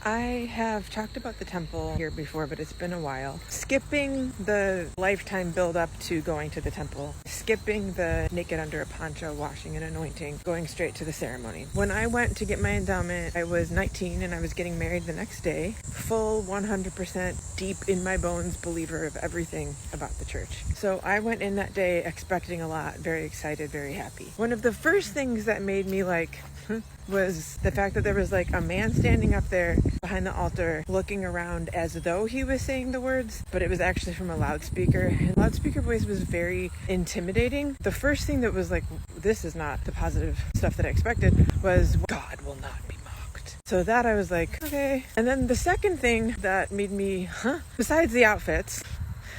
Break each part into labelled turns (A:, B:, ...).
A: I have talked about the temple here before, but it's been a while. Skipping the lifetime build up to going to the temple, skipping the naked under a poncho, washing and anointing, going straight to the ceremony. When I went to get my endowment, I was 19 and I was getting married the next day. Full 100% deep in my bones believer of everything about the church. So I went in that day expecting a lot, very excited, very happy. One of the first things that made me was the fact that there was a man standing up there behind the altar looking around as though he was saying the words, but it was actually from a loudspeaker. And loudspeaker voice was very intimidating. The first thing that was this is not the positive stuff that I expected, was God will not be mocked. So that I was like, okay. And then the second thing that made me, besides the outfits,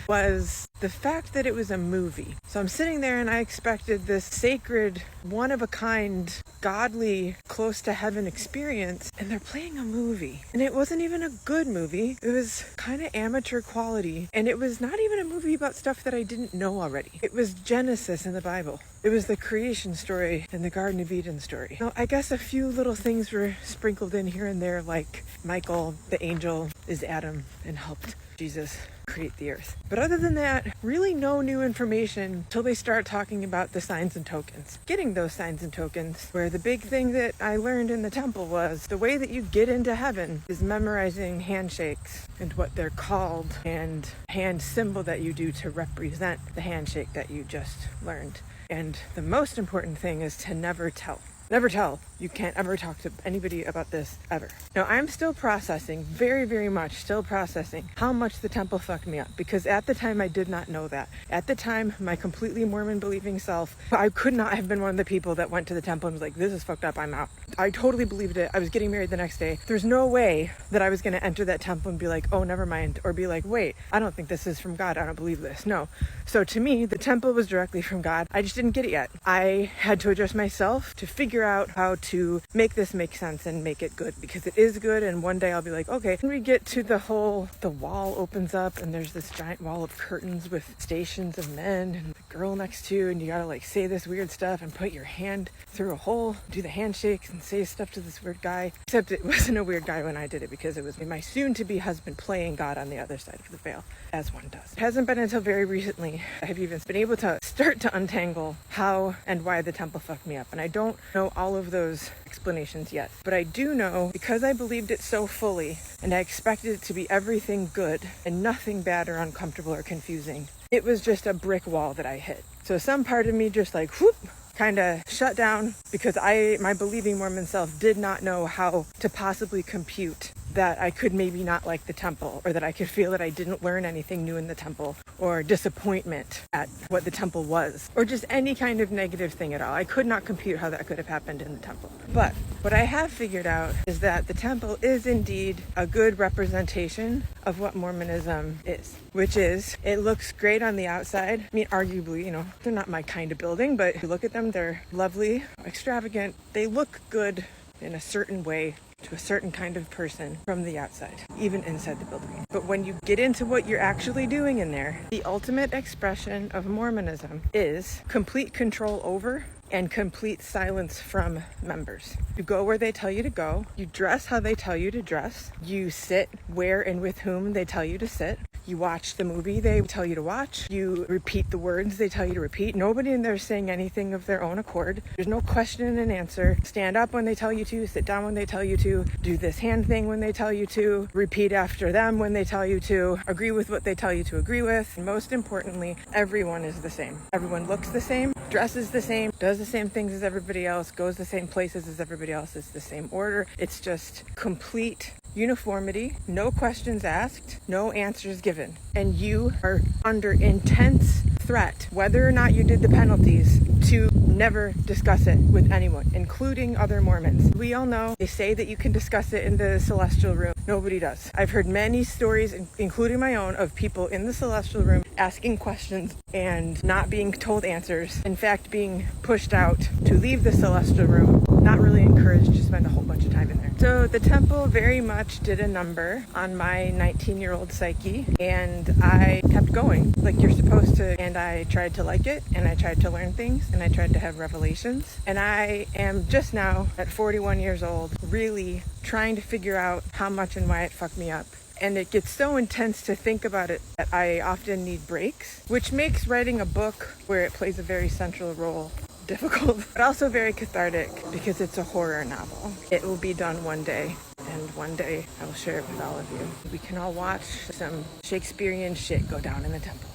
A: was the fact that it was a movie. So I'm sitting there and I expected this sacred, one-of-a-kind, godly, close to heaven experience, and they're playing a movie. And it wasn't even a good movie. It was kind of amateur quality, and it was not even a movie about stuff that I didn't know already. It was Genesis in the Bible. It was the creation story and the Garden of Eden story. Now, I guess a few little things were sprinkled in here and there, like Michael, the angel, is Adam and helped Jesus create the earth. But other than that, really no new information till they start talking about the signs and tokens. Getting those signs and tokens, where the big thing that I learned in the temple was the way that you get into heaven is memorizing handshakes and what they're called and hand symbol that you do to represent the handshake that you just learned. And the most important thing is to never tell. Never tell. You can't ever talk to anybody about this ever. Now, I'm still processing, very, very much still processing how much the temple fucked me up, because at the time I did not know that. At the time, my completely Mormon believing self, I could not have been one of the people that went to the temple and was like, this is fucked up, I'm out. I totally believed it. I was getting married the next day. There's no way that I was going to enter that temple and be like, oh, never mind. Or be like, wait, I don't think this is from God. I don't believe this. No. So to me, the temple was directly from God. I just didn't get it yet. I had to adjust myself to figure out how to make this make sense and make it good, because it is good. And one day I'll be like, okay, when we get to the wall opens up and there's this giant wall of curtains with stations of men and the girl next to you, and you gotta say this weird stuff and put your hand through a hole, do the handshakes and say stuff to this weird guy. Except it wasn't a weird guy when I did it, because it was my soon-to-be husband playing God on the other side of the veil, as one does. It hasn't been until very recently I have even been able to start to untangle how and why the temple fucked me up. And I don't know all of those explanations yet, but I do know, because I believed it so fully and I expected it to be everything good and nothing bad or uncomfortable or confusing, it was just a brick wall that I hit. So some part of me just whoop, kind of shut down, because my believing Mormon self did not know how to possibly compute that I could maybe not like the temple, or that I could feel that I didn't learn anything new in the temple, or disappointment at what the temple was, or just any kind of negative thing at all. I could not compute how that could have happened in the temple. But what I have figured out is that the temple is indeed a good representation of what Mormonism is, which is, it looks great on the outside. I mean, arguably, they're not my kind of building, but if you look at them, they're lovely, extravagant. They look good in a certain way to a certain kind of person from the outside, even inside the building. But when you get into what you're actually doing in there, the ultimate expression of Mormonism is complete control over and complete silence from members. You go where they tell you to go. You dress how they tell you to dress. You sit where and with whom they tell you to sit. You watch the movie they tell you to watch. You repeat the words they tell you to repeat. Nobody in there is saying anything of their own accord. There's no question and answer. Stand up when they tell you to. Sit down when they tell you to. Do this hand thing when they tell you to. Repeat after them when they tell you to. Agree with what they tell you to agree with. And most importantly, everyone is the same. Everyone looks the same, dresses the same, does the same things as everybody else, goes the same places as everybody else. It's the same order. It's just complete uniformity, no questions asked, no answers given. And you are under intense threat, whether or not you did the penalties, to never discuss it with anyone, including other Mormons. We all know they say that you can discuss it in the celestial room. Nobody does. I've heard many stories, including my own, of people in the celestial room asking questions and not being told answers. In fact, being pushed out to leave the celestial room, not really encouraged to spend a whole bunch of time in there. So the temple very much did a number on my 19-year-old psyche, and I kept going like you're supposed to. And I tried to like it, and I tried to learn things, and I tried to have revelations. And I am just now, at 41 years old, really trying to figure out how much and why it fucked me up. And it gets so intense to think about it that I often need breaks, which makes writing a book where it plays a very central role difficult, but also very cathartic because it's a horror novel. It will be done one day, and one day I will share it with all of you. We can all watch some Shakespearean shit go down in the temple.